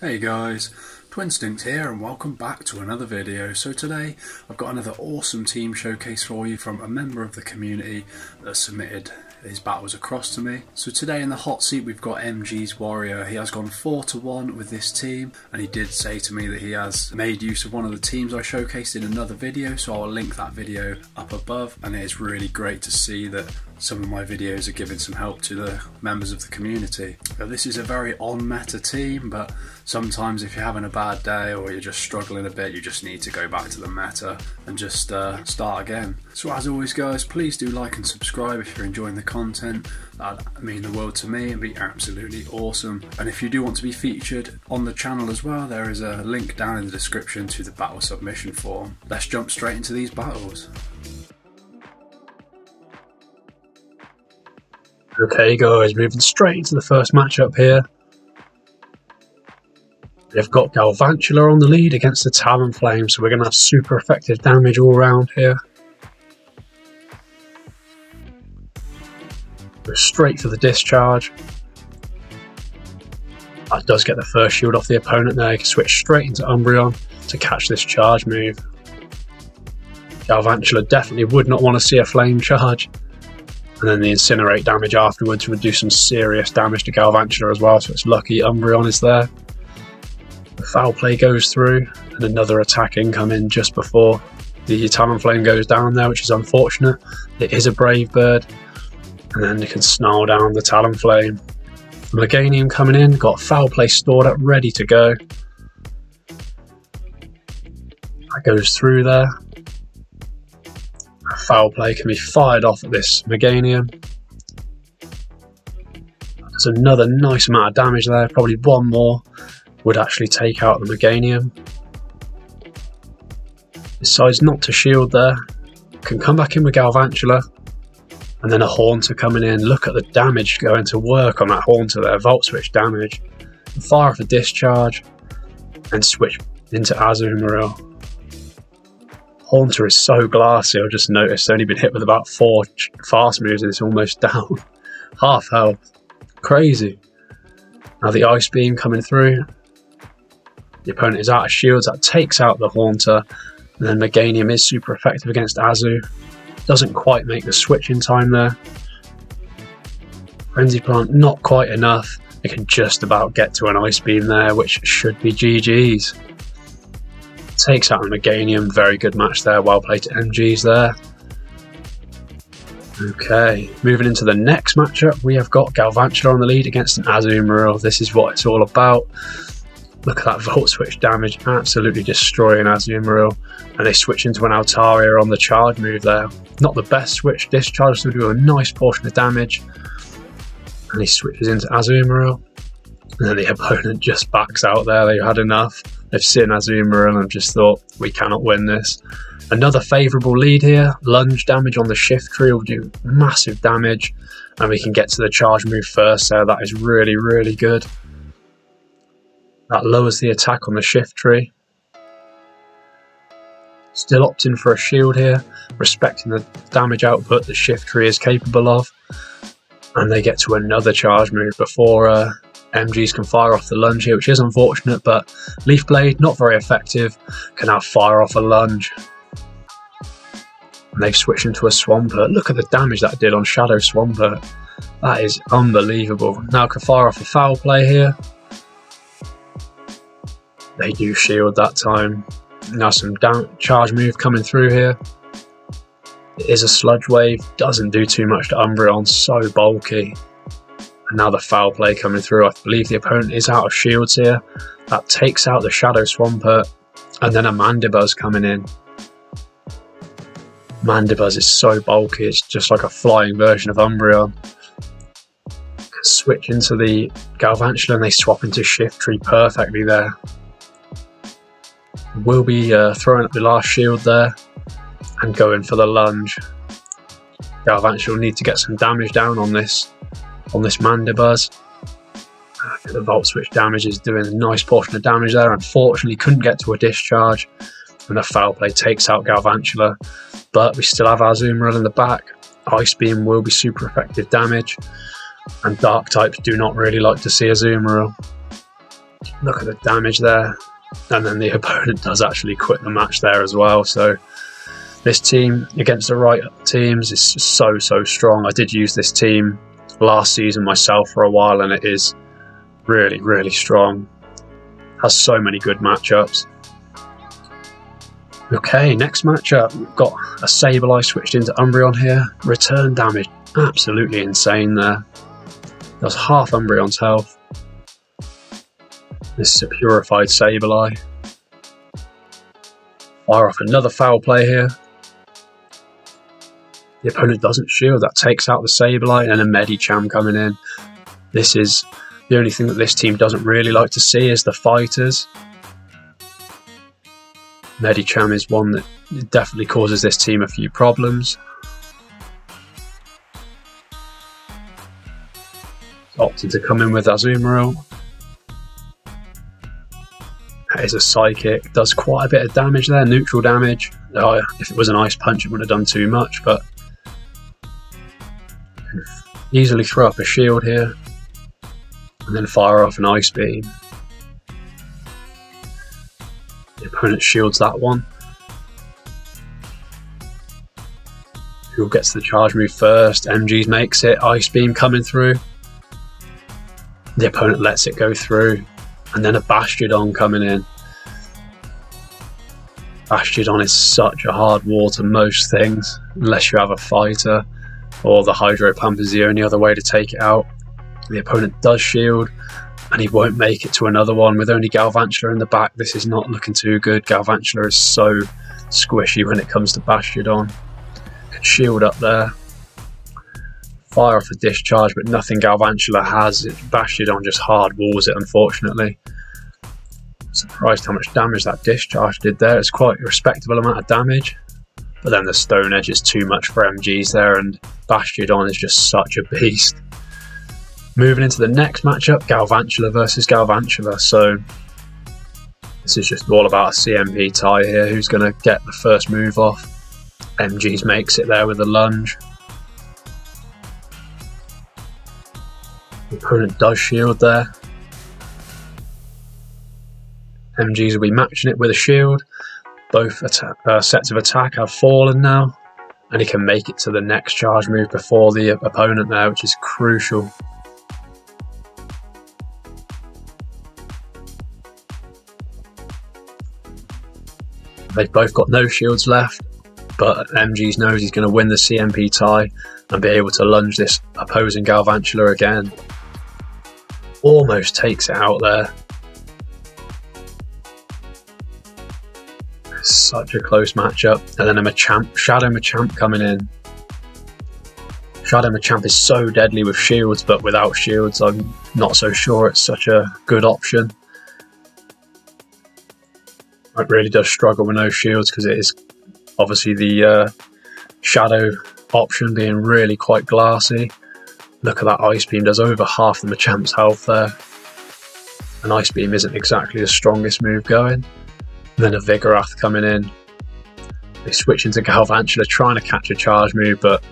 Hey guys, Twinstinct here and welcome back to another video. So today I've got another awesome team showcase for you from a member of the community that submitted his battles across to me. So today in the hot seat we've got MGSWARRIOR. He has gone 4-1 with this team, and he did say to me that he has made use of one of the teams I showcased in another video, so I'll link that video up above. And it is really great to see that some of my videos are giving some help to the members of the community. Now, this is a very on-meta team, but sometimes if you're having a bad day or you're just struggling a bit, you just need to go back to the meta and just start again. So as always guys, please do like and subscribe if you're enjoying the content. That'd mean the world to me and be absolutely awesome. And if you do want to be featured on the channel as well, there is a link down in the description to the battle submission form. Let's jump straight into these battles. Okay guys, moving straight into the first matchup here. We've got Galvantula on the lead against the Talonflame, so we're going to have super effective damage all around here. Go straight for the discharge. That does get the first shield off the opponent there. You can switch straight into Umbreon to catch this charge move. Galvantula definitely would not want to see a flame charge. And then the incinerate damage afterwards would do some serious damage to Galvantula as well, so it's lucky Umbreon is there. The foul play goes through, and another attack incoming just before the Talonflame goes down there, which is unfortunate. It is a Brave Bird, and then you can snarl down the Talonflame. The Meganium coming in, got foul play stored up, ready to go. That goes through there. Foul play can be fired off at this Meganium. There's another nice amount of damage there, probably one more would actually take out the Meganium. Decides not to shield there, can come back in with Galvantula, and then a Haunter coming in. Look at the damage going to work on that Haunter there, Volt Switch damage. Fire off a discharge, and switch into AZUMARILL. Haunter is so glassy, I've just noticed, only been hit with about 4 fast moves and it's almost down. Half health. Crazy. Now the Ice Beam coming through. The opponent is out of shields, that takes out the Haunter. And then Meganium is super effective against Azu. Doesn't quite make the switch in time there. Frenzy Plant, not quite enough. It can just about get to an Ice Beam there, which should be GG's. Takes out the Meganium, very good match there, well played to MGs there. Okay, moving into the next matchup, we have got Galvantula on the lead against an AZUMARILL. This is what it's all about. Look at that Volt Switch damage, absolutely destroying AZUMARILL. And they switch into an Altaria on the charge move there. Not the best switch, discharge to do a nice portion of damage. And he switches into AZUMARILL. And then the opponent just backs out there, they've had enough. They've seen AZUMARILL and just thought, we cannot win this. Another favourable lead here. Lunge damage on the shift tree will do massive damage. And we can get to the charge move first, so that is really, really good. That lowers the attack on the shift tree. Still opting for a shield here, respecting the damage output the shift tree is capable of. And they get to another charge move before MGs can fire off the lunge here, which is unfortunate, but Leaf Blade, not very effective, can now fire off a lunge. And they've switched into a Swampert. Look at the damage that did on Shadow Swampert. That is unbelievable. Now can fire off a foul play here. They do shield that time. Now some charge move coming through here. It is a Sludge Wave, doesn't do too much to Umbreon, so bulky. And now the foul play coming through. I believe the opponent is out of shields here. That takes out the Shadow Swampert. And then a Mandibuzz coming in. Mandibuzz is so bulky, it's just like a flying version of Umbreon. Switch into the Galvantula and they swap into Shift Tree perfectly there. We'll be throwing up the last shield there and going for the lunge. Galvantula will need to get some damage down on this Mandibuzz. The Volt Switch damage is doing a nice portion of damage there. Unfortunately couldn't get to a discharge, and the foul play takes out Galvantula, but we still have AZUMARILL in the back. Ice Beam will be super effective damage, and Dark types do not really like to see AZUMARILL. Look at the damage there. And then the opponent does actually quit the match there as well. So this team against the right teams is so strong. I did use this team last season myself for a while, and it is really strong. Has so many good matchups. Okay, next matchup, we've got a Sableye switched into Umbreon here. Return damage, absolutely insane there. Does half Umbreon's health. This is a purified Sableye. Fire off another foul play here. The opponent doesn't shield, that takes out the Sableye, and a Medicham coming in. This is the only thing that this team doesn't really like to see is the fighters. Medicham is one that definitely causes this team a few problems. Opted to come in with AZUMARILL. That is a Psychic, does quite a bit of damage there, neutral damage. If it was an Ice Punch it wouldn't have done too much, but can easily throw up a shield here and then fire off an Ice Beam. The opponent shields that one. Who gets the charge move first? MGs makes it, Ice Beam coming through. The opponent lets it go through, and then a Bastiodon coming in. Bastiodon is such a hard wall to most things, unless you have a fighter, or the Hydro Pump is the only other way to take it out. The opponent does shield, and he won't make it to another one. With only Galvantula in the back, this is not looking too good. Galvantula is so squishy when it comes to Bastiodon. Can shield up there. Fire off a discharge, but nothing Galvantula has. Bastiodon just hard walls it, unfortunately. Surprised how much damage that discharge did there. It's quite a respectable amount of damage. But then the Stone Edge is too much for MGs there, and Bastiodon is just such a beast. Moving into the next matchup, Galvantula versus Galvantula. So this is just all about a CMP tie here. Who's going to get the first move off? MGs makes it there with a lunge. The opponent does shield there. MGs will be matching it with a shield. Both sets of attack have fallen now, and he can make it to the next charge move before the opponent there, which is crucial. They've both got no shields left, but MGs knows he's going to win the CMP tie and be able to lunge this opposing Galvantula again. Almost takes it out there. Such a close matchup. And then a Shadow Machamp coming in. Shadow Machamp is so deadly with shields, but without shields I'm not so sure it's such a good option. It really does struggle with no shields because it is obviously the Shadow option being really quite glassy. Look at that Ice Beam, does over half the Machamp's health there. An Ice Beam isn't exactly the strongest move going. And then a Vigoroth coming in. They switch into Galvantula trying to catch a charge move, but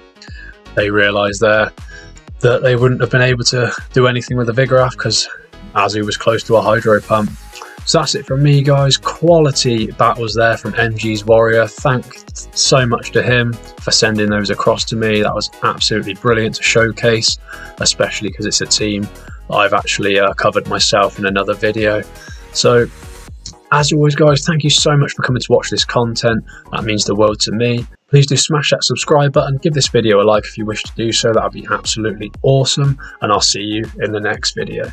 they realise there that they wouldn't have been able to do anything with the Vigoroth because Azu was close to a Hydro Pump. So that's it from me, guys. Quality battles there from MGSWARRIOR. Thanks so much to him for sending those across to me. That was absolutely brilliant to showcase, especially because it's a team that I've actually covered myself in another video. So as always, guys, thank you so much for coming to watch this content. That means the world to me. Please do smash that subscribe button, give this video a like if you wish to do so. That would be absolutely awesome, and I'll see you in the next video.